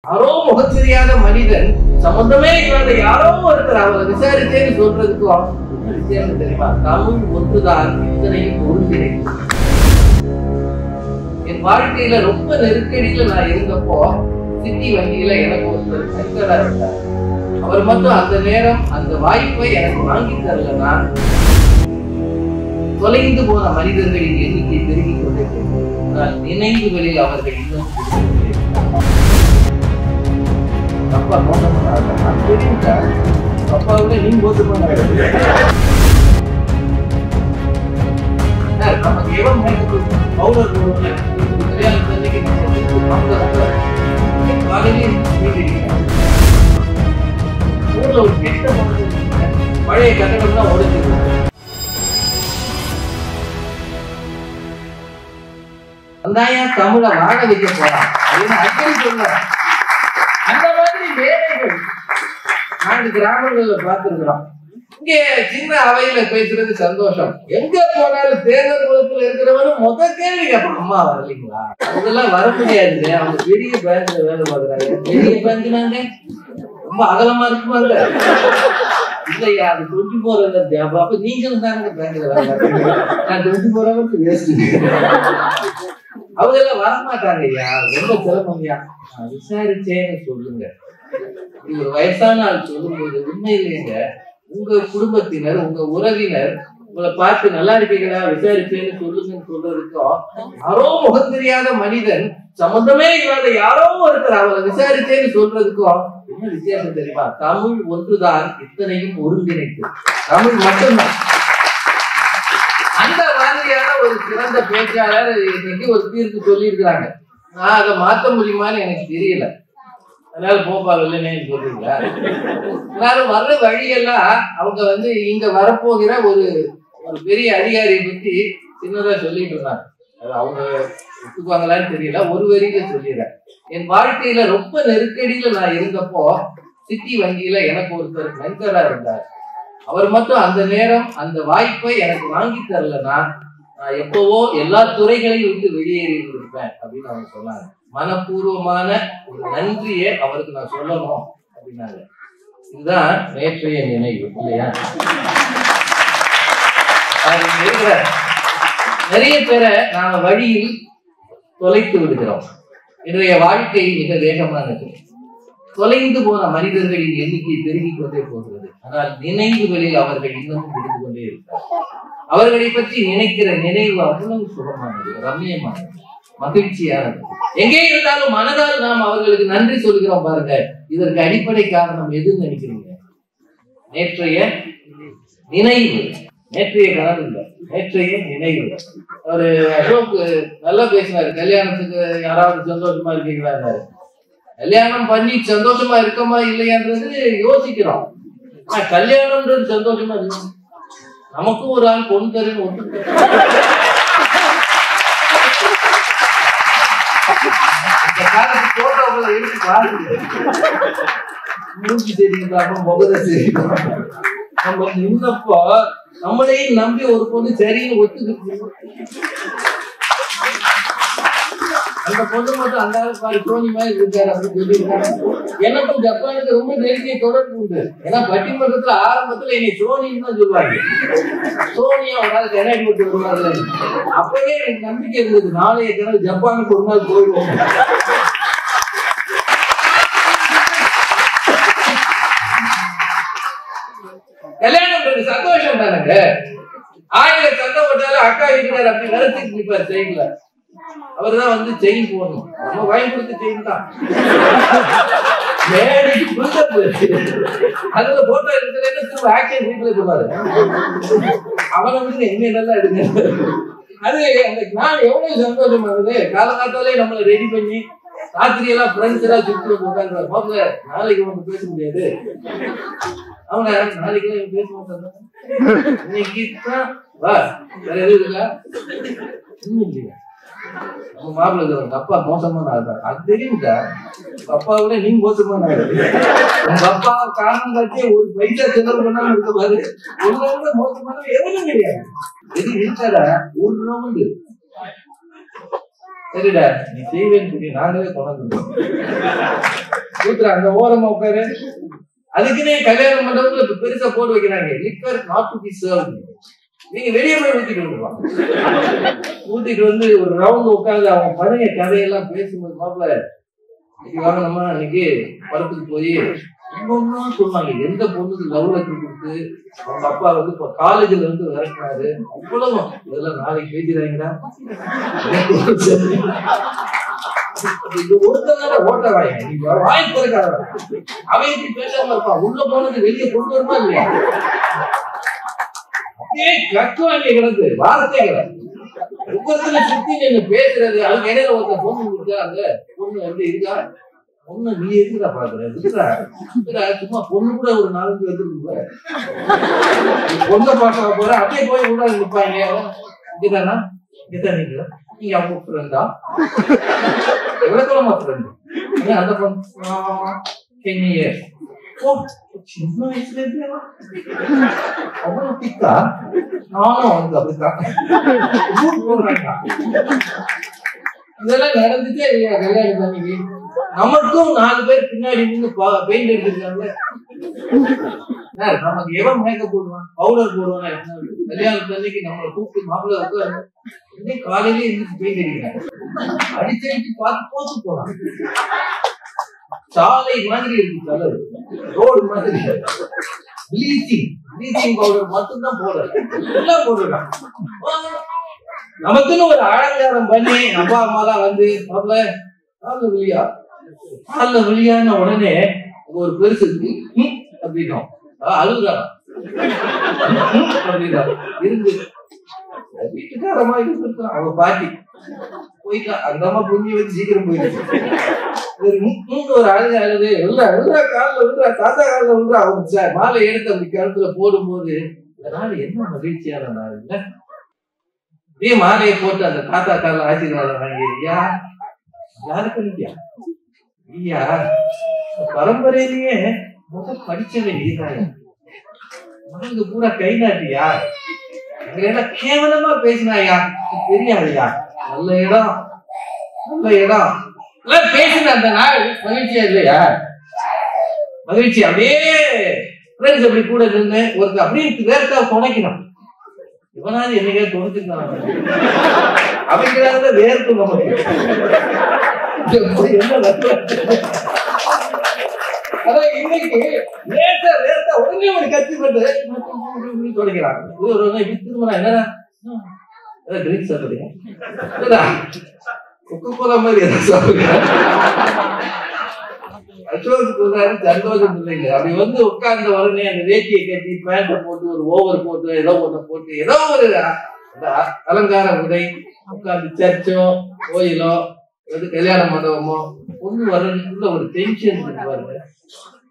யாரோ முகம் தெரியாத மனிதன் சம்பந்தமே இல்லாத யாரோ ஒருத்தர் அவரை விசாரிச்சேன்னு சொல்றதுக்கும் விஷயம் தெரியுமா? தமிழ் ஒன்றுதான் இத்தனையும் ஒருங்கிணைக்கும். என் வாழ்க்கையில ரொம்ப நெருக்கடியில நான் இருந்தப்போ சிட்டி வங்கியில எனக்கு ஒருத்தர் சங்கரா இருந்தார். அவர் மட்டும் அந்த நேரம் அந்த வாய்ப்பை எனக்கு வாங்கி தரலன்னா தொலைந்து போன மனிதர்களின் எண்ணிக்கை பெருகிக் கொண்டிருக்கிறது. நினைவுகளில் அவர்கள் இன்னும் அப்பா அப்பாவோட நீங்க போட்டுப்பாங்க. நமக்கு எவன் பவுடர் ஊர்ல ஒரு கெட்ட பழைய கட்டடம் தான் உடைச்சு வந்தாயா தமிழை வாழ வைக்க போறான் அப்படின்னு அடிக்கடி சொல்ல. அந்த மாதிரி வேலைகள் நான்கு கிராமங்கள்ல பார்த்திருக்கிறோம். இங்க சின்ன அவையில பேசுறது சந்தோஷம். எங்க போனாலும் தேர்தல் குளத்துல இருக்கிறவனும் முத கேள்வி கேட்பான், அம்மா வரலீங்களா? அதெல்லாம் வர முடியாது. அவங்க பெரிய பேங்க்ல வேலை பார்க்கறாங்க. பெரிய பேங்க்னாங்க ரொம்ப அகலமா இருக்குமாங்க. இல்லையா, அது 24 hours ஜாப். அப்ப நீங்களும் தானே பேங்க்ல வேலை பார்க்கறீங்க. நான் 24 hours வேஸ்ட். அவங்க எல்லாம் வரமாட்டாங்க ஐயா, ரொம்ப சிரமம்யா. விசாரிச்சேன்னு சொல்லுங்க. ஒரு வயசான ஆள் சொல்லும்போது உண்மையிலேங்க உங்க குடும்பத்தினர் உங்க உறவினர் உங்களை பார்த்து நல்லா இருக்கீங்களா விசாரிச்சேன்னு சொல்லுங்கன்னு சொல்றதுக்கும் யாரோ முகம் தெரியாத மனிதன் சம்பந்தமே இல்லாத யாரோ ஒருத்தர் அவரை விசாரிச்சேன்னு சொல்றதுக்கும் என்ன வித்தியாசம் தெரியுமா? தமிழ் ஒன்றுதான் இத்தனையும் ஒருங்கிணைத்து. தமிழ் மட்டும்தான். அந்த மாதிரியான ஒரு சிறந்த பேச்சாளர் இன்னைக்கு ஒரு தீர்ப்பு சொல்லி இருக்கிறாங்க. நான் அதை மாற்ற முடியுமான்னு எனக்கு தெரியல. அதனால போப்பா இல்லைன்னு சொல்றீங்களா? அதனால வர்ற வழியெல்லாம் அவங்க இங்க வரப்போகிற ஒரு பெரிய அதிகாரியை பத்தி சின்னதா சொல்லிட்டு இருந்தாங்க. அது அவங்க ஒத்துக்குவாங்களான்னு தெரியல. ஒரு வரியில சொல்லிடுறேன். என் வாழ்க்கையில ரொம்ப நெருக்கடியில நான் இருந்தப்போ சிட்டி வங்கியில எனக்கு ஒருத்தர் மென்டரா இருந்தார். அவர் மட்டும் அந்த நேரம் அந்த வாய்ப்பை எனக்கு வாங்கி தரலன்னா நான் எப்பவோ எல்லா துறைகளையும் விட்டு வெளியேறி இருந்திருப்பேன் அப்படின்னு அவங்க சொன்னாங்க. மனப்பூர்வமான ஒரு நன்றியை அவருக்கு நான் சொல்லணும் அப்படின்னாங்க. இதுதான் நேற்றைய நினைவு இல்லையா? நிறைய பேரை நாம வழியில் தொலைத்து விடுகிறோம். இன்றைய வாழ்க்கை மிக வேகமானது. தொலைந்து போன மனிதர்களின் எண்ணிக்கை பெருகிக் கொண்டே போகிறது. ஆனால் நினைவுகளில் அவர்கள் இன்னமும் இருந்து கொண்டே இருக்கிறார். அவர்களை பற்றி நினைக்கிற நினைவு அவ்வளவு சுகமானது, ரம்மியமானது, மகிழ்ச்சியானது. எங்கே இருந்தாலும் மனதால் நாம் அவர்களுக்கு நன்றி சொல்கிறோம் பாருங்க. இதற்கு அடிப்படை காரணம் எதுன்னு நினைக்கிறீங்க? நேற்றைய நினைவு. நேற்றைய கனவு இல்லை, நேற்றைய நினைவு. ஒரு அசோக் நல்லா பேசினாரு. கல்யாணத்துக்கு யாராவது சந்தோஷமா இருக்கீங்களா? கல்யாணம் பண்ணி சந்தோஷமா இருக்கமா இல்லையான்றது யோசிக்கிறோம். ஆனா கல்யாணம்ன்றது சந்தோஷமா இருக்கு. நமக்கும் ஒரு ஆள் பொண்ணு தருன்னு ஒன்று போட்டோக்களை எடுத்து பாருங்க. மூஞ்சி தெரியுதாம முகத தெரியும். நம்ம நின்னப்போ நம்மளையும் நம்பி ஒரு பொண்ணு சரின்னு ஒத்துக்கிட்டு அந்த பொண்ணு மட்டும் அந்த பாரு சோனி மாதிரி இருக்காரு அப்படின்னு சொல்லியிருக்காங்க. எனக்கும் ஜப்பானுக்கு ரொம்ப நெருங்கிய தொடர்பு உண்டு. ஏன்னா பட்டிமன்றத்துல ஆரம்பத்துல என்னை சோனின்னு தான் சொல்லுவாங்க. சோனியா ஒரு நாள் கனடி விட்டு வருவாங்க. அப்பவே எனக்கு நம்பிக்கை இருந்தது, நாளைய கிணறு ஜப்பானுக்கு ஒரு நாள் போயிடுவோம். கல்யாணம் சந்தோஷம் தானங்க. 1000 சண்டை போட்டாலும் அக்கா வீட்டுக்கார் அப்படி நிறுத்திட்டு நிற்பார் சைட்ல. அவர்தான் செயின் போடணும். நம்ம வாங்கி கொடுத்த செயின் தான். அதுல போட்டோ எடுக்கலன்னு திரும்ப ஆக்ஷன் வீட்டுல சொல்லுவாரு. அவனை எங்க நல்லா எடுங்க. அது அந்த நான் எவ்வளவு சந்தோஷமா இருந்தது. காலகாத்தாலே நம்மளை ரெடி பண்ணி ராத்திரி எல்லாம் ஃப்ரெண்ட்ஸ் எல்லாம் சுற்றி உட்காந்துருவாரு. போங்க, நாளைக்கு ஒண்ணு பேச முடியாது. அவங்க நாளைக்கு எல்லாம் பேச மாட்டாங்க. இன்னைக்கு தான் வா, வேற எதுவும் இல்ல. இன்னும் இல்லையா? நம்ம மாப்பிள்ள அப்பா மோசமான ஆள். அது தெரியுங்க. அப்பாவோட நீங்க மோசமான ஆள். உங்க அப்பா காரணம் காட்சி ஒரு பைசா செலவு பண்ணாம இருக்க பாரு. ஒண்ணு மோசமான எதுவும் கிடையாது. எது இருக்காதா ஒரு ரவுண்டு சரிடா நீ செய்வேன்னு சொல்லி நாங்களே கொண்டாந்து ஊத்துறா அந்த ஓரமா உட்காரு. அதுக்குன்னே கல்யாண மண்டபத்துல இப்ப பெருசா போட்டு வைக்கிறாங்க, liquor not to be served. நீங்க வெளியே போய் ஊத்திட்டு வந்துருவாங்க. ஊத்திட்டு வந்து ஒரு ரவுண்ட் உட்காந்து அவங்க பழைய கதையெல்லாம் பேசும்போது, மாப்பிள்ள இன்னைக்கு வாங்கணுமா, அன்னைக்கு படத்துக்கு போய் ஒன்னொன்னா சொல்லுவாங்க. எந்த பொண்ணுக்கு லவ் லெட்டர் கொடுத்து அவங்க அப்பா வந்து இப்ப காலேஜ்ல இருந்து விரட்டினாரு, அவ்வளவு இதெல்லாம் நாளைக்கு பேசிடுறாங்கடா. இது ஒருத்தனால ஓட்ட வாங்க, நீங்க வாய் திறக்காத. அவன் எப்படி பேசாம இருப்பான், உள்ள போனது வெளியே கொண்டு வருமா இல்லையா? கட்டுவாங்க கிடந்து வார்த்தைகளை ஒவ்வொருத்தனை சுத்தி நீங்க பேசுறது. அதுக்கு இடையில ஒருத்தர் பொண்ணு இருக்கா, அந்த பொண்ணு வந்து இருக்கா, பொண்ணு நீ இருக்குதா பாக்குற, சும்மா பொண்ணு கூட ஒரு 4-5 வந்துருக்கு, பொண்ணை பார்க்க போற அப்படியே போய் உள்ள நிற்பாங்க. இதுதானா இதுதான் நீங்க அவங்க ஃப்ரெண்டா, எவ்வளவு ஃப்ரெண்டு அந்த பொண்ணு சின்ன வயசுல இருக்கு அவ்வளவு பிக்கா, நானும் அவனுக்கு அப்படித்தான் போடுறாங்க. இதெல்லாம் நடந்துட்டே இல்லையா கல்யாணம் தண்ணிக்கு? நமக்கும் 4 பேர் பின்னாடி நின்று பெயிண்ட் எடுத்துருக்காங்க. நமக்கு எவன் மேக்கப் போடுவான், பவுடர் போடுவானா? கல்யாணம் தண்ணிக்கு நம்மளை கூப்பிட்டு மாப்பிள்ள உட்காரு, இன்னும் காலையிலே இருந்து பெயிண்ட் அடிக்கிறாங்க. அடிச்சு பார்த்து போட்டு போறான். சாலை மாதிரி இருக்கு கலர், ரோடு மாதிரி. ப்ளீச்சிங் பவுடர் மட்டும்தான் போடல, எல்லாம் போடுறான். நமக்குன்னு ஒரு அலங்காரம் பண்ணி அப்பா அம்மா எல்லாம் வந்து கால வெளியான உடனே ஒரு பெருசு அப்படின்னா அழுகுறான் அப்படின்னா இருந்து வீட்டுக்காரமா இருந்திருக்கான். அவ பாட்டி போயிட்டா, அந்த அம்மா புண்ணி வச்சு சீக்கிரம் போயிடுச்சு. ஒரு அழுது விழுறா காலில் விழுறா, தாத்தா காலில் விழுறா. அவங்க மாலை எடுத்து அப்படி கருத்துல போடும் போது அதனால என்ன மகிழ்ச்சியான நாள் இல்ல. அப்படியே மாலையை போட்டு அந்த தாத்தா காலில் ஆசீர்வாதம் வாங்கியா, யாருக்கு இல்லையா ஐயா பரம்பரையிலேயே முதல் படிச்சவை நீதாயா, மனது பூரா கை நாட்டியா, எல்லாம் கேவலமா பேசினாயா, தெரியாதுயா, நல்ல இடம் நல்ல இடம் பேசின அந்த நாள் மகிழ்ச்சியா இல்லையா? மகிழ்ச்சி. அப்படியே ஃப்ரெண்ட்ஸ் அப்படி கூட நின்று ஒருத்தர் அப்படியே வேர்த்தா துணைக்கணும். இவனாவது என்னைக்கா துணைச்சிருக்கான் அப்படிங்கிறத வேர்க்கும் நமக்கு. அதான் இன்னைக்கு வேர்த்தா உடனே ஒரு கத்திப்பட்டு துடைக்கிறாங்க. திரும்ப என்னடா ட்ரிங்க்ஸ் சாப்பிடுங்க, கொக்கோலா மாதிரி எதாவது சாப்பிடுங்க, சந்தோஷம் இல்லைங்க. அப்படி வந்து உட்கார்ந்த உடனே அந்த வேட்டியை கட்டி பேண்ட போட்டு ஒரு ஓவர் போட்டு ஏதோ ஒண்ணு போட்டு ஏதோ ஒரு அலங்கார உடை உட்கார்ந்து சர்ச்சோ கோயிலோ கல்யாண மண்டபமோ பொண்ணு வர்றதுக்குள்ள ஒரு டென்ஷன் பாருங்க.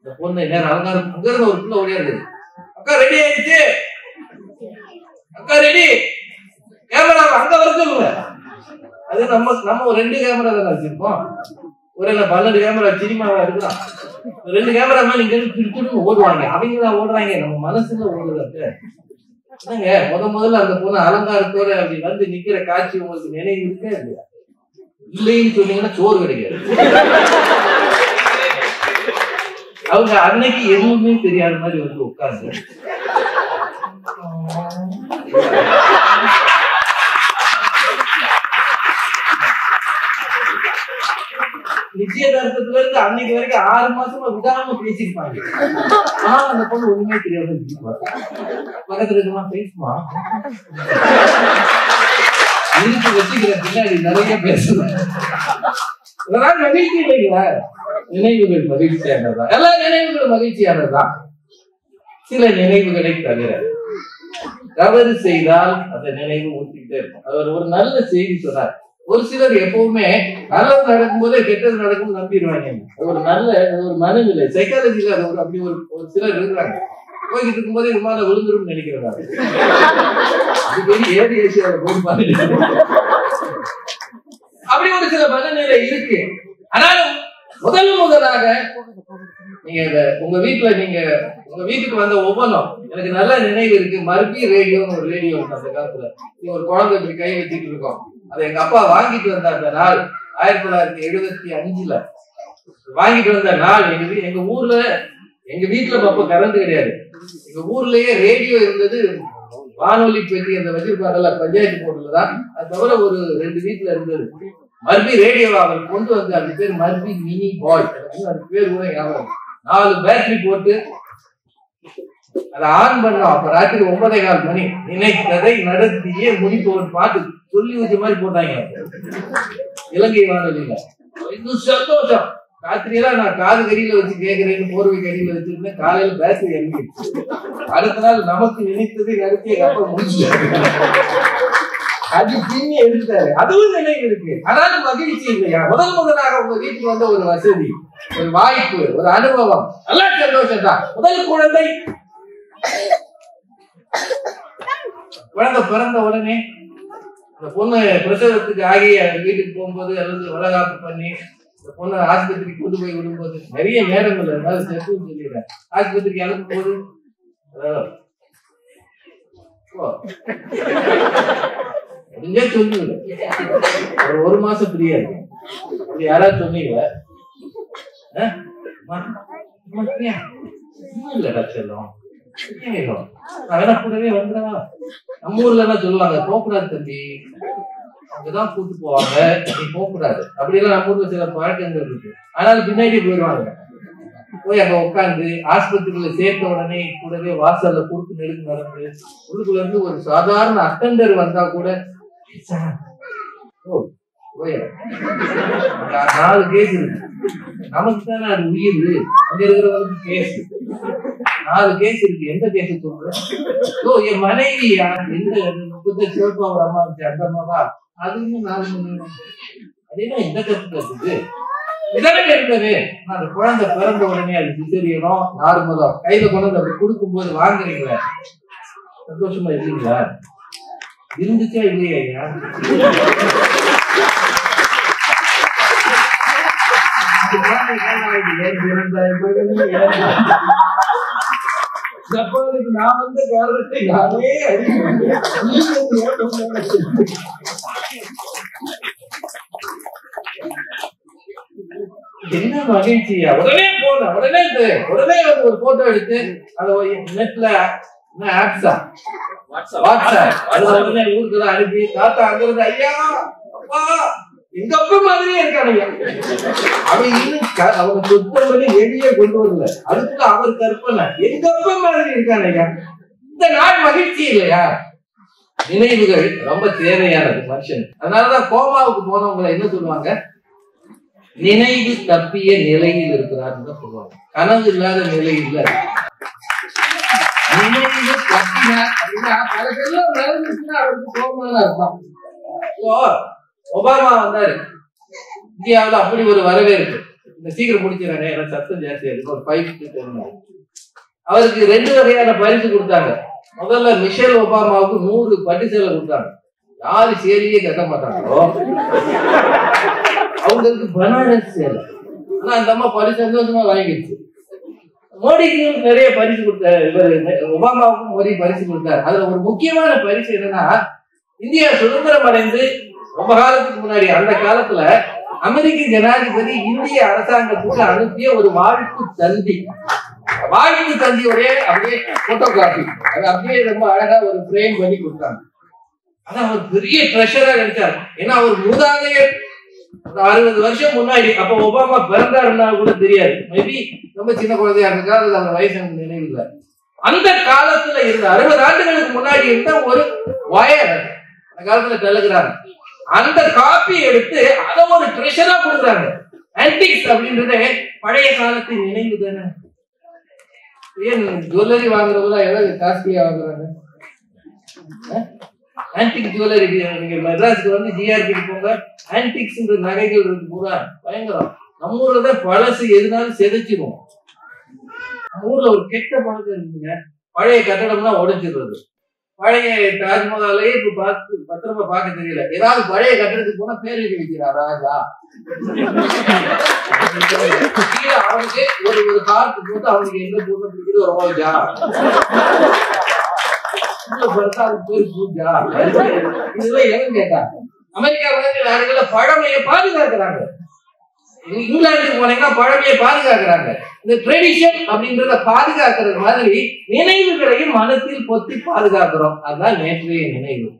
இந்த பொண்ணு நேரம் அலங்காரம் அங்க இருந்து ஒரு புள்ள ஓடியா இருக்குது, அக்கா ரெடி ஆயிடுச்சு, அக்கா ரெடி, கேமரா அங்க வருது. அது நம்ம 2 கேமரா தானே வச்சிருக்கோம், ஒரு 12 கேமரா சினிமாவா இருக்கலாம். 2 கேமரா மேல இங்க இருந்து ஓடுவாங்க, அவங்களா ஓடுறாங்க, நம்ம மனசுல ஓடுறாங்க. என்னங்க முதல்ல அந்த பொண்ணு அலங்காரத்தோட அப்படி வந்து நிக்கிற காட்சி உங்களுக்கு நினைவு இருக்கா இல்லையா? இல்லைன்னு சொன்னீங்கன்னா சோறு கிடைக்காது. அவங்க அன்னைக்கு எதுவுமே தெரியாத மாதிரி வந்து உட்கார்ந்து நிச்சயதார்த்தத்துல இருந்து அன்னைக்கு வரைக்கும் 6 மாசமா விடாம பேசிருப்பாங்க. ஆனா அந்த பொண்ணு ஒண்ணுமே தெரியாத பக்கத்துல இருக்குமா பேசுமா இருக்கு வச்சுக்கிற பின்னாடி நிறைய பேசுறேன். இதெல்லாம் மகிழ்ச்சி இல்லைங்களா? நினைவுகள் மகிழ்ச்சியானதுதான், எல்லா நினைவுகளும் மகிழ்ச்சியானதுதான். சில நினைவுகளை தவிர தவறு செய்தால் அந்த நினைவு ஊத்திக்கிட்டே இருக்கும். அவர் ஒரு நல்ல செய்தி சொன்னார். ஒரு சிலர் எப்பவுமே நல்லது நடக்கும் போதே கெட்டது நடக்கும் நம்பிடுவாங்க. ஒரு நல்ல ஒரு மனநிலை சைக்காலஜில அது ஒரு அப்படி ஒரு சிலர் இருக்கிறாங்க. போய்கிட்டு இருக்கும் போதே விமானம் விழுந்துரும் நினைக்கிறாங்க. அப்படி ஒரு சில மனநிலை இருக்கு. ஆனாலும் முதலாக நீங்க உங்க வீட்டுக்கு வந்த ஒவ்வொன்றும் எனக்கு நல்ல நினைவு இருக்கு. மறுபடி ரேடியோன்னு ஒரு ரேடியோ இருக்கு. அந்த காலத்துல ஒரு குழந்தை இப்படி கை வச்சுட்டு இருக்கோம். அதை எங்க அப்பா வாங்கிட்டு வந்த அந்த நாள் 1975 வாங்கிட்டு வந்த நாள் எங்க ஊர்ல, எங்க வீட்டுல அப்ப கரண்ட் கிடையாது, எங்க ஊர்லயே ரேடியோ இருந்தது, வானொலி பெட்டி அந்த வச்சிருப்பாங்கல்ல பஞ்சாயத்து போர்டுலதான், அது தவிர ஒரு 2 வீட்டுல இருந்தது. மர்பி ரேடியோவை அவர் கொண்டு வந்து, அது பேர் மர்பி மினி பாய், அது பேர் கூட ஞாபகம். 4 பேட்டரி போட்டு அதை ஆன் பண்ணோம். அப்ப ராத்திரி 9:15 மணி. நினைத்ததை நடத்தியே முடிப்பவர் பாட்டு சொல்லி வச்ச மாதிரி போட்டாங்க இலங்கை வானொலியில. இன்னும் சந்தோஷம். ராத்திரியெல்லாம் நான் காது கடியில வச்சு கேட்கிறேன்னு போர்வை கடியில வச்சிருந்தேன். காலையில பேட்டரி இறங்கிடுச்சு. அடுத்த நாள் நமக்கு நினைத்ததை நடத்திய கப்பல் முடிச்சுட்டாரு. அது பின்னி எடுத்தாரு. அதுவும் நினைவு இருக்கு. ஆனாலும் மகிழ்ச்சி இல்லையா? முதலாக உங்க வீட்டுக்கு வந்த ஒரு வசதி, ஒரு வாய்ப்பு, ஒரு அனுபவம், நல்லா சந்தோஷம் தான். முதல் குழந்தை பிறந்த உடனே அந்த பொண்ணு பிரசவத்துக்கு ஆகி வீட்டுக்கு போகும்போது அல்லது வளகாப்பு பண்ணி இந்த பொண்ணு ஆஸ்பத்திரிக்கு கொண்டு போய் விடும்போது நிறைய நேரங்கள் இருந்தாலும் சொல்லிடுறேன். ஆஸ்பத்திரிக்கு அனுப்பும் போது சொல்லுங்க, ஒரு மாசம் ஃப்ரீயா இருக்கு. யாராவது சொன்னீங்க இல்லடா செல்லம், கூடவே வந்துடா. நம்ம ஊர்ல என்ன சொல்லுவாங்க, போகக்கூடாது தம்பி, அங்கதான் கூட்டு போவாங்க, நீ போகக்கூடாது அப்படியெல்லாம் நம்ம ஊர்ல சில பழக்கங்கள் இருக்கு. ஆனாலும் பின்னாடி போயிடுவாங்க. போய் அங்க உட்காந்து ஆஸ்பத்திரியில சேர்த்த உடனே கூடவே வாசல்ல குறுக்கு நெடுக்கு நடந்து உள்ளுக்குள்ள இருந்து ஒரு சாதாரண அட்டெண்டர் வந்தா கூட 4 கேஸ் இருக்கு. நமக்கு தானே அது உயிர், அங்க இருக்கிறவங்களுக்கு கேஸ் 4 கேஸ் இருக்கு. எந்த கேஸ் சொல்ற? என் மனைவியா, எந்த சிவப்பா ஒரு அம்மா இருந்துச்சு, அந்த அம்மாவா, அது இன்னும் 4 மணி நேரம். அது என்ன இந்த கருத்து இதெல்லாம் இருந்தது. அந்த குழந்தை பிறந்த உடனே அது சிசரியனோ நார்மலோ கையில கொண்டு வந்து அப்படி கொடுக்கும் போது வாங்குறீங்களா? சந்தோஷமா இல்லைங்களா? இருந்துச்சா இல்லையா? ஐயா நான் வந்த காரணத்தை நானே என்ன மகிழ்ச்சியா! உடனே போன உடனே ஒரு போட்டோ எடுத்து அதை நெட்ல வாட்ஸ்அப் அதுல உடனே ஊருக்கு தான் அனுப்பி, தாத்தா அங்கிருந்து ஐயா அப்பா எங்க அப்பா மாதிரியே இருக்காங்க. அவன் இன்னும் அவங்க சுத்தம் பண்ணி வெளியே கொண்டு வரல, அதுக்குள்ள அவர் கற்பனை எங்க அப்பா மாதிரி இருக்காங்க ஐயா. இந்த நாள் மகிழ்ச்சி இல்லையா? நினைவுகள் ரொம்ப தேவையானது மனுஷன். அதனாலதான் கோமாவுக்கு போனவங்களை என்ன சொல்லுவாங்க, நினைவு தப்பிய நிலையில் இருக்கிறார்னு தான் சொல்லுவாங்க. கனவு இல்லாத நிலை இல்ல, நினைவு தப்பினார் அப்படின்னா அதெல்லாம் நடந்துச்சுன்னா அவருக்கு கோபமா இருக்கும். ஒபாமா வந்தாரு இந்தியாவில், அப்படி ஒரு வரவேற்பு. இந்த சீக்கிரம் முடிச்சிடறேன், எனக்கு சத்தம் ஜாஸ்தியா இருக்கு. ஒரு 5 அவருக்கு 2 வகையான பரிசு கொடுத்தாங்க. முதல்ல மிஷேல் ஒபாமாவுக்கு 100 பட்டு சேலை கொடுத்தாங்க. யாரு சேலையே கட்ட மாட்டாங்களோ அவங்களுக்கு பனாரஸ் சேலை. ஆனா அந்த அம்மா பரிசு சந்தோஷமா வாங்கிடுச்சு. மோடிக்கு நிறைய பரிசு கொடுத்தாரு, ஒபாமாவுக்கும் மோடி பரிசு கொடுத்தாரு. அதுல ஒரு முக்கியமான பரிசு என்னன்னா, இந்தியா சுதந்திரம் அடைந்து ரொம்ப காலத்துக்கு முன்னாடி அந்த காலத்துல அமெரிக்க ஜனாதிபதி இந்திய அரசாங்கத்துக்கு அனுப்பிய ஒரு வாழ்த்து தந்தி. வாழ்த்து தந்தியோடைய அப்படியே போட்டோகிராபி, அது அப்படியே ரொம்ப அழகா ஒரு ஃப்ரேம் பண்ணி கொடுத்தாங்க. ஆனா அவர் பெரிய ட்ரெஷரா நினைச்சார். ஏன்னா அவர் மூதாதையர் 60 வருஷம் முன்னாடி, அப்ப ஒபாமா பிறந்தாருன்னா கூட தெரியாது, மேபி ரொம்ப சின்ன குழந்தையா இருக்கா, அது அந்த வயசு எனக்கு நினைவு இல்லை. அந்த காலத்துல இருந்த 60 ஆண்டுகளுக்கு முன்னாடி இருந்த ஒரு வயர், அந்த காலத்துல டெலிகிராம், அந்த காப்பி எடுத்து அதை ஒரு ட்ரெஷரா கொடுக்குறாங்க. ஆன்டிக்ஸ் அப்படின்றதே பழைய காலத்தின் நினைவு தானே. ஏன் ஜுவல்லரி வாங்குறவங்க எவ்வளவு காஸ்ட்லியா வாங்குறாங்க? Antique jewellery. நீங்க மெட்ராஸ்க்கு வந்து ஜிஆர்பிக்கு போங்க, ஆன்டிக்ஸ் நகைகள் இருக்கு பூரா பயங்கரம். நம்ம ஊர்ல தான் பழசு எதுனாலும் செதைச்சிடும். நம்ம ஊர்ல ஒரு கெட்ட பழக்கம் இருக்குங்க, பழைய கட்டடம்னா உடைச்சிடுறது. பழைய தாஜ்மஹாலே இப்ப பார்த்து பத்திரமா பார்க்க தெரியல. ஏதாவது பழைய கட்டடத்துக்கு போனா பேர் எழுதி வைக்கிறா ராஜா. அவனுக்கு ஒரு கார்டு போட்டு அவனுக்கு எங்க போட்டு பிடிக்கிறது ரோஜா, இதெல்லாம் எங்க கேட்டா? அமெரிக்கா நாடுகள்ல பழமையை பாதுகாக்கிறாங்க. இங்கிலாந்துக்கு போனீங்கன்னா பழமையை பாதுகாக்கிறாங்க. இந்த ட்ரெடிஷன் அப்படின்றத பாதுகாக்கிறது மாதிரி நினைவுகளையும் மனத்தில் பொத்தி பாதுகாக்கிறோம். அதுதான் நேற்றைய நினைவு.